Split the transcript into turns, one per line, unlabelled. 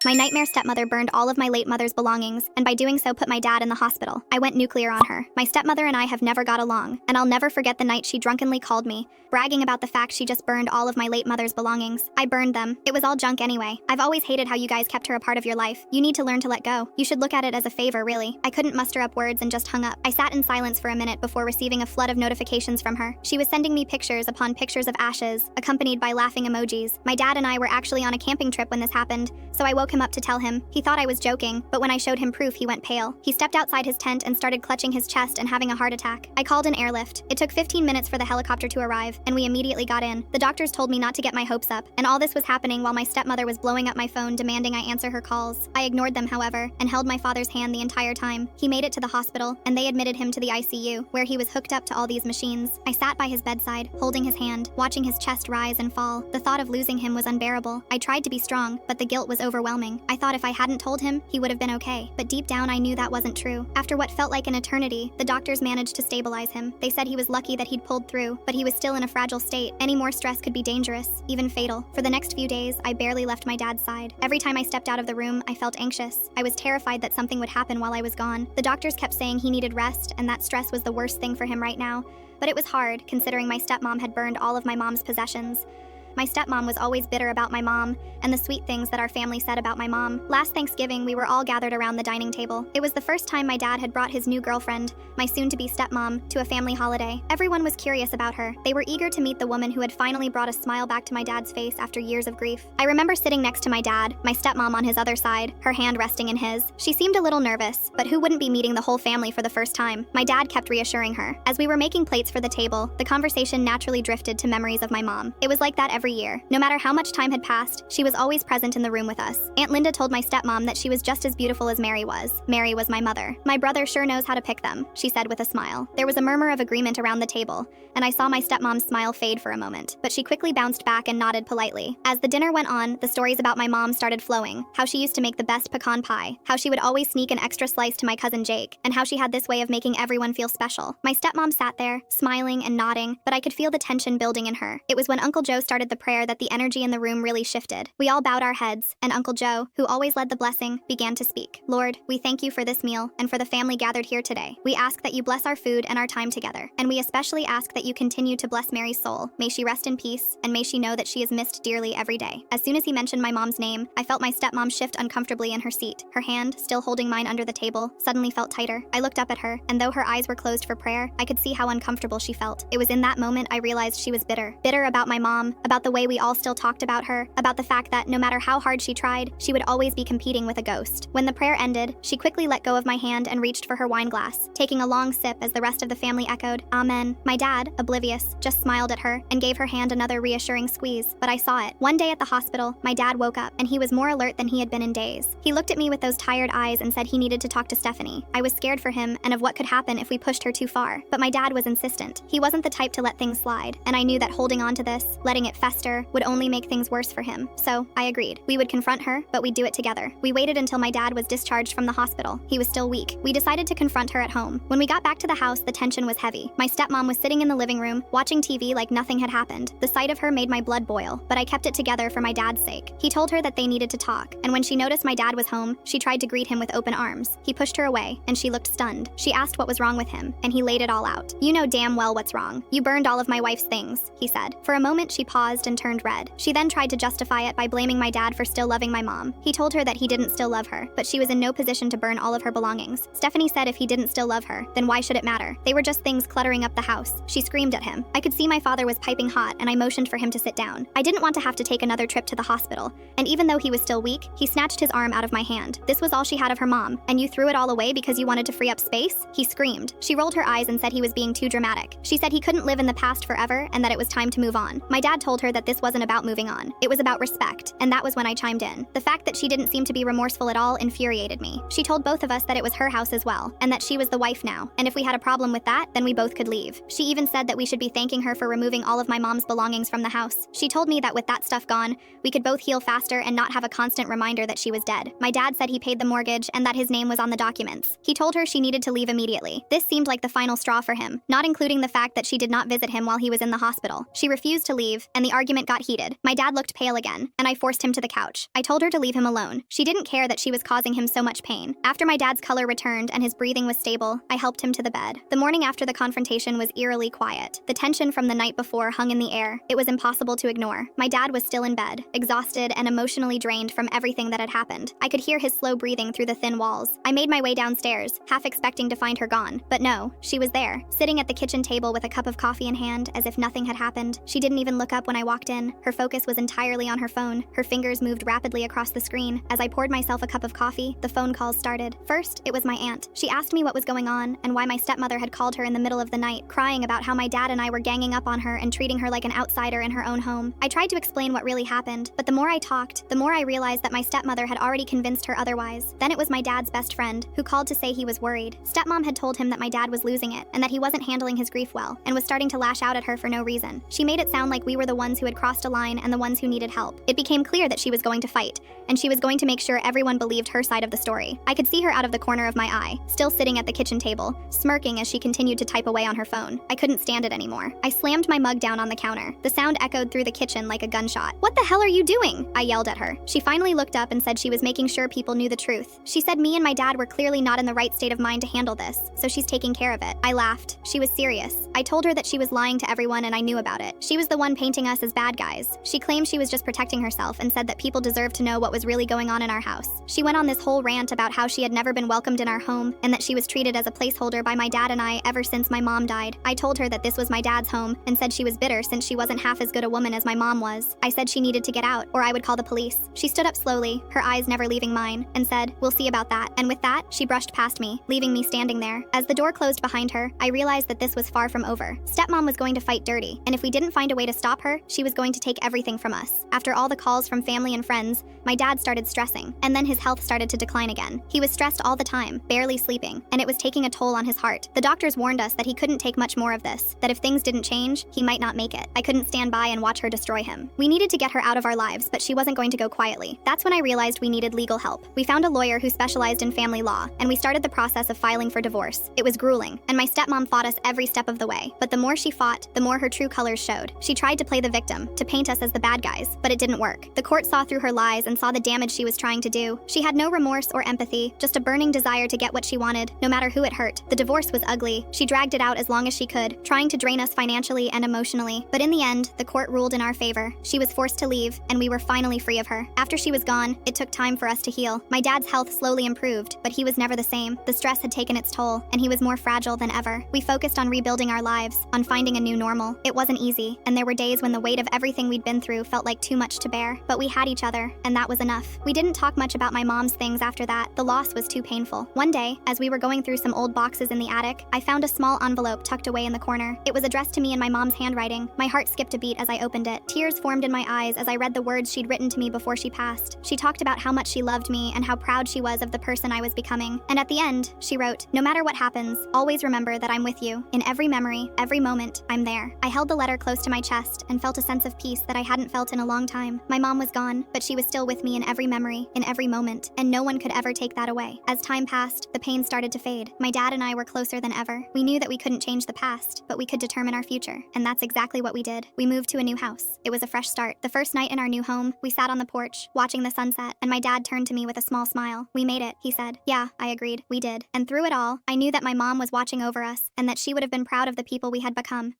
My nightmare stepmother burned all of my late mother's belongings, and by doing so put my dad in the hospital. I went nuclear on her. My stepmother and I have never got along, and I'll never forget the night she drunkenly called me, bragging about the fact she just burned all of my late mother's belongings. I burned them. It was all junk anyway. I've always hated how you guys kept her a part of your life. You need to learn to let go. You should look at it as a favor, really. I couldn't muster up words and just hung up. I sat in silence for a minute before receiving a flood of notifications from her. She was sending me pictures upon pictures of ashes, accompanied by laughing emojis. My dad and I were actually on a camping trip when this happened, so I woke him up to tell him. He thought I was joking, but when I showed him proof, he went pale. He stepped outside his tent and started clutching his chest and having a heart attack. I called an airlift. It took 15 minutes for the helicopter to arrive, and we immediately got in. The doctors told me not to get my hopes up, and all this was happening while my stepmother was blowing up my phone demanding I answer her calls. I ignored them, however, and held my father's hand the entire time. He made it to the hospital, and they admitted him to the ICU, where he was hooked up to all these machines. I sat by his bedside, holding his hand, watching his chest rise and fall. The thought of losing him was unbearable. I tried to be strong, but the guilt was overwhelming. I thought if I hadn't told him, he would have been okay. But deep down, I knew that wasn't true. After what felt like an eternity, the doctors managed to stabilize him. They said he was lucky that he'd pulled through, but he was still in a fragile state. Any more stress could be dangerous, even fatal. For the next few days, I barely left my dad's side. Every time I stepped out of the room, I felt anxious. I was terrified that something would happen while I was gone. The doctors kept saying he needed rest, and that stress was the worst thing for him right now. But it was hard, considering my stepmom had burned all of my mom's possessions. My stepmom was always bitter about my mom and the sweet things that our family said about my mom. Last Thanksgiving, we were all gathered around the dining table. It was the first time my dad had brought his new girlfriend, my soon-to-be stepmom, to a family holiday. Everyone was curious about her. They were eager to meet the woman who had finally brought a smile back to my dad's face after years of grief. I remember sitting next to my dad, my stepmom on his other side, her hand resting in his. She seemed a little nervous, but who wouldn't be meeting the whole family for the first time? My dad kept reassuring her. As we were making plates for the table, the conversation naturally drifted to memories of my mom. It was like that every year. No matter how much time had passed, she was always present in the room with us. Aunt Linda told my stepmom that she was just as beautiful as Mary was. Mary was my mother. My brother sure knows how to pick them, she said with a smile. There was a murmur of agreement around the table, and I saw my stepmom's smile fade for a moment, but she quickly bounced back and nodded politely. As the dinner went on, the stories about my mom started flowing. How she used to make the best pecan pie, how she would always sneak an extra slice to my cousin Jake, and how she had this way of making everyone feel special. My stepmom sat there, smiling and nodding, but I could feel the tension building in her. It was when Uncle Joe started the prayer that the energy in the room really shifted. We all bowed our heads, and Uncle Joe, who always led the blessing, began to speak. Lord, we thank you for this meal and for the family gathered here today. We ask that you bless our food and our time together, and we especially ask that you continue to bless Mary's soul. May she rest in peace, and may she know that she is missed dearly every day. As soon as he mentioned my mom's name, I felt my stepmom shift uncomfortably in her seat. Her hand, still holding mine under the table, suddenly felt tighter. I looked up at her, and though her eyes were closed for prayer, I could see how uncomfortable she felt. It was in that moment I realized she was bitter. Bitter about my mom, about the way we all still talked about her, about the fact that no matter how hard she tried, she would always be competing with a ghost. When the prayer ended, she quickly let go of my hand and reached for her wine glass, taking a long sip as the rest of the family echoed, Amen. My dad, oblivious, just smiled at her and gave her hand another reassuring squeeze, but I saw it. One day at the hospital, my dad woke up, and he was more alert than he had been in days. He looked at me with those tired eyes and said he needed to talk to Stephanie. I was scared for him and of what could happen if we pushed her too far, but my dad was insistent. He wasn't the type to let things slide, and I knew that holding on to this, letting it fester, would only make things worse for him. So, I agreed. We would confront her, but we'd do it together. We waited until my dad was discharged from the hospital. He was still weak. We decided to confront her at home. When we got back to the house, the tension was heavy. My stepmom was sitting in the living room, watching TV like nothing had happened. The sight of her made my blood boil, but I kept it together for my dad's sake. He told her that they needed to talk, and when she noticed my dad was home, she tried to greet him with open arms. He pushed her away, and she looked stunned. She asked what was wrong with him, and he laid it all out. You know damn well what's wrong. You burned all of my wife's things, he said. For a moment, she paused and turned red. She then tried to justify it by blaming my dad for still loving my mom. He told her that he didn't still love her, but she was in no position to burn all of her belongings. Stephanie said if he didn't still love her, then why should it matter? They were just things cluttering up the house. She screamed at him. I could see my father was piping hot, and I motioned for him to sit down. I didn't want to have to take another trip to the hospital, and even though he was still weak, he snatched his arm out of my hand. This was all she had of her mom, and you threw it all away because you wanted to free up space? He screamed. She rolled her eyes and said he was being too dramatic. She said he couldn't live in the past forever and that it was time to move on. My dad told her that this wasn't about moving on. It was about respect, and that was when I chimed in. The fact that she didn't seem to be remorseful at all infuriated me. She told both of us that it was her house as well, and that she was the wife now, and if we had a problem with that, then we both could leave. She even said that we should be thanking her for removing all of my mom's belongings from the house. She told me that with that stuff gone, we could both heal faster and not have a constant reminder that she was dead. My dad said he paid the mortgage and that his name was on the documents. He told her she needed to leave immediately. This seemed like the final straw for him, not including the fact that she did not visit him while he was in the hospital. She refused to leave, and the argument got heated. My dad looked pale again, and I forced him to the couch. I told her to leave him alone. She didn't care that she was causing him so much pain. After my dad's color returned and his breathing was stable, I helped him to the bed. The morning after the confrontation was eerily quiet. The tension from the night before hung in the air. It was impossible to ignore. My dad was still in bed, exhausted and emotionally drained from everything that had happened. I could hear his slow breathing through the thin walls. I made my way downstairs, half expecting to find her gone. But no, she was there, sitting at the kitchen table with a cup of coffee in hand, as if nothing had happened. She didn't even look up when I walked in. Her focus was entirely on her phone. Her fingers moved rapidly across the screen. As I poured myself a cup of coffee, the phone calls started. First, it was my aunt. She asked me what was going on and why my stepmother had called her in the middle of the night, crying about how my dad and I were ganging up on her and treating her like an outsider in her own home. I tried to explain what really happened, but the more I talked, the more I realized that my stepmother had already convinced her otherwise. Then it was my dad's best friend, who called to say he was worried. Stepmom had told him that my dad was losing it and that he wasn't handling his grief well, and was starting to lash out at her for no reason. She made it sound like we were the ones who had crossed a line and the ones who needed help. It became clear that she was going to fight, and she was going to make sure everyone believed her side of the story. I could see her out of the corner of my eye, still sitting at the kitchen table, smirking as she continued to type away on her phone. I couldn't stand it anymore. I slammed my mug down on the counter. The sound echoed through the kitchen like a gunshot. "What the hell are you doing?" I yelled at her. She finally looked up and said she was making sure people knew the truth. She said me and my dad were clearly not in the right state of mind to handle this, so she's taking care of it. I laughed. She was serious. I told her that she was lying to everyone and I knew about it. She was the one painting us as bad guys. She claimed she was just protecting herself and said that people deserved to know what was really going on in our house. She went on this whole rant about how she had never been welcomed in our home and that she was treated as a placeholder by my dad and I ever since my mom died. I told her that this was my dad's home and said she was bitter since she wasn't half as good a woman as my mom was. I said she needed to get out or I would call the police. She stood up slowly, her eyes never leaving mine, and said, "We'll see about that." And with that, she brushed past me, leaving me standing there. As the door closed behind her, I realized that this was far from over. Stepmom was going to fight dirty, and if we didn't find a way to stop her, she was going to take everything from us. After all the calls from family and friends, my dad started stressing, and then his health started to decline again. He was stressed all the time, barely sleeping, and it was taking a toll on his heart. The doctors warned us that he couldn't take much more of this, that if things didn't change, he might not make it. I couldn't stand by and watch her destroy him. We needed to get her out of our lives, but she wasn't going to go quietly. That's when I realized we needed legal help. We found a lawyer who specialized in family law, and we started the process of filing for divorce. It was grueling, and my stepmom fought us every step of the way. But the more she fought, the more her true colors showed. She tried to play the victim, to paint us as the bad guys, but it didn't work. The court saw through her lies and saw the damage she was trying to do. She had no remorse or empathy, just a burning desire to get what she wanted, no matter who it hurt. The divorce was ugly. She dragged it out as long as she could, trying to drain us financially and emotionally. But in the end, the court ruled in our favor. She was forced to leave, and we were finally free of her. After she was gone, it took time for us to heal. My dad's health slowly improved, but he was never the same. The stress had taken its toll, and he was more fragile than ever. We focused on rebuilding our lives, on finding a new normal. It wasn't easy, and there were days when the weight of everything we'd been through felt like too much to bear. But we had each other, and that was enough. We didn't talk much about my mom's things after that. The loss was too painful. One day, as we were going through some old boxes in the attic, I found a small envelope tucked away in the corner. It was addressed to me in my mom's handwriting. My heart skipped a beat as I opened it. Tears formed in my eyes as I read the words she'd written to me before she passed. She talked about how much she loved me and how proud she was of the person I was becoming. And at the end, she wrote, "No matter what happens, always remember that I'm with you. In every memory, every moment, I'm there." I held the letter close to my chest and felt a sense of peace that I hadn't felt in a long time. My mom was gone, but she was still with me in every memory, in every moment, and no one could ever take that away. As time passed, the pain started to fade. My dad and I were closer than ever. We knew that we couldn't change the past, but we could determine our future. And that's exactly what we did. We moved to a new house. It was a fresh start. The first night in our new home, we sat on the porch, watching the sunset, and my dad turned to me with a small smile. "We made it," he said. "Yeah," I agreed. "We did." And through it all, I knew that my mom was watching over us, and that she would have been proud of the people we had become.